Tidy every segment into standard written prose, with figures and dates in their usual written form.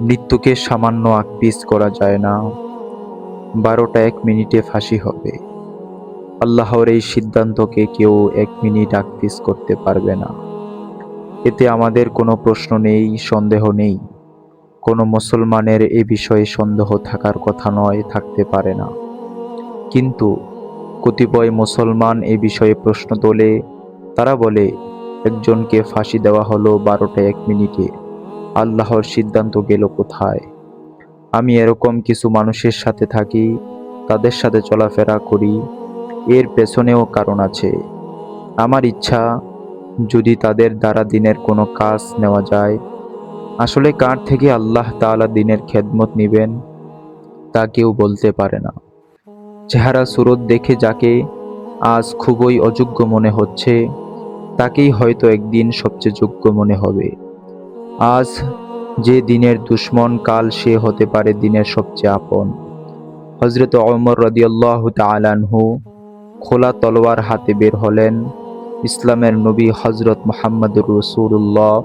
মৃত্যুকে সামান্য আকপিস করা যায় না। 12টা 1 মিনিটে ফাঁসি হবে। আল্লাহর এই সিদ্ধান্তকে কেউ 1 মিনিট আকপিস করতে পারবে না। এতে আমাদের কোনো প্রশ্ন নেই, সন্দেহ নেই। কোনো মুসলমানের এ বিষয়ে সন্দেহ থাকার কথা নয়, থাকতে পারে না। কিন্তু কতিপয় মুসলমান এ বিষয়ে প্রশ্ন তোলে। তারা বলে, একজনকে ফাঁসি দেওয়া হলো 12টা 1 মিনিটে, আল্লাহর সিদ্ধান্ত গেল কোথায়? আমি এরকম কিছু মানুষের সাথে থাকি, তাদের সাথে চলাফেরা করি। এর পেছনেও কারণ আছে। আমার ইচ্ছা, যদি তাদের দ্বারা দিনের কোনো কাজ নেওয়া যায়। আসলে কার থেকে আল্লাহ তাআলা দিনের খেদমত নিবেন তা কেউ বলতে পারে না। চেহারা সুরত দেখে যাকে আজ খুবই অযোগ্য মনে হচ্ছে, তাকেই হয়তো একদিন সবচেয়ে যোগ্য মনে হবে। আজ যে দিনের দুশ্মন, কাল সে হতে পারে দিনের সবচেয়ে আপন। হযরত ওমর রাদিয়াল্লাহু তাআলা আনহু খোলা তলোয়ার হাতে বের হলেন। ইসলামের নবী হযরত মুহাম্মদুর রাসূলুল্লাহ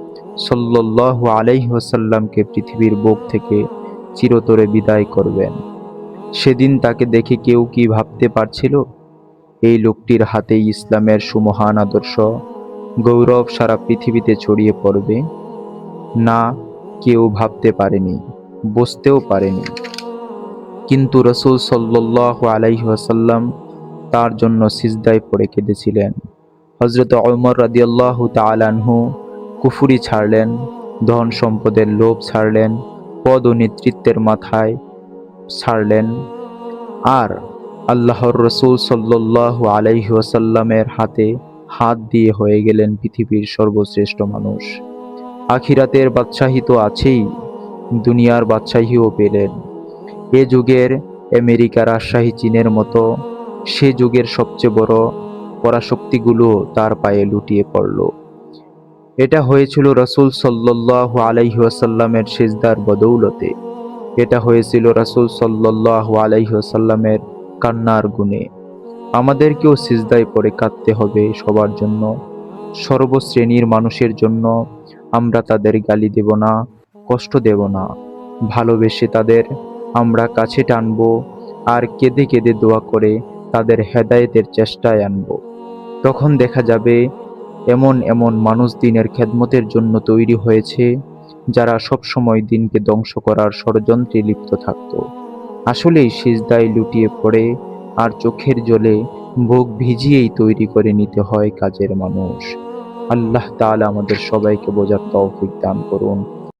সাল্লাল্লাহু আলাইহি ওয়াসাল্লামকে পৃথিবীর বুক থেকে চিরতরে বিদায় করবেন। সেদিন তাকে দেখে কেউ কি ভাবতে পারছিল এই লোকটির হাতেই ইসলামের সুমহান আদর্শ, গৌরব সারা পৃথিবীতে ছড়িয়ে পড়বে? না, কেউ ভাবতে পারেনি, বুঝতেও পারেনি। কিন্তু রাসূল সাল্লাল্লাহু আলাইহি ওয়াসাল্লাম তার জন্য সিজদায় পড়ে কেঁদেছিলেন। হযরত ওমর রাদিয়াল্লাহু তাআলা আনহু কুফরি ছাড়লেন, ধন সম্পদের লোভ ছাড়লেন, পদ ও নেতৃত্বের মাথায় ছাড়লেন, আর আল্লাহর রাসূল সাল্লাল্লাহু আলাইহি ওয়াসাল্লামের হাতে হাত দিয়ে হয়ে গেলেন পৃথিবীর সর্বশ্রেষ্ঠ মানুষ। আখিরাতের বাদশাহী তো আছেই, দুনিয়ার বাদশাহীও পেলেন। এ যুগের আমেরিকা, রাজশাহী, চীনের মতো সে যুগের সবচেয়ে বড় পরাশক্তিগুলো তার পায়ে লুটিয়ে পড়ল। এটা হয়েছিল রাসূল সাল্লাল্লাহু আলাইহি ওয়াসাল্লামের সিজদার বদৌলতে। এটা হয়েছিল রাসূল সাল্লাল্লাহু আলাইহি ওয়াসাল্লামের কান্নার গুণে। আমাদেরকেও সিজদায় পড়ে কাঁদতে হবে সবার জন্য, সর্বশ্রেণীর মানুষের জন্য। আমরা তাদের গালি দেব না, কষ্ট দেব না, ভালোবেসে তাদের আমরা কাছে টানব, আর কেঁদে কেঁদে দোয়া করে তাদের হেদায়েতের চেষ্টায় আনব। তখন দেখা যাবে এমন এমন মানুষ দিনের খেদমতের জন্য তৈরি হয়েছে, যারা সবসময় দিনকে ধ্বংস করার ষড়যন্ত্রে লিপ্ত থাকত। আসলেই সিজদায় লুটিয়ে পড়ে আর চোখের জলে বুক ভিজিয়েই তৈরি করে নিতে হয় কাজের মানুষ। আল্লাহ তাআলা আমাদের সবাইকে বোঝার তৌফিক দান করুন।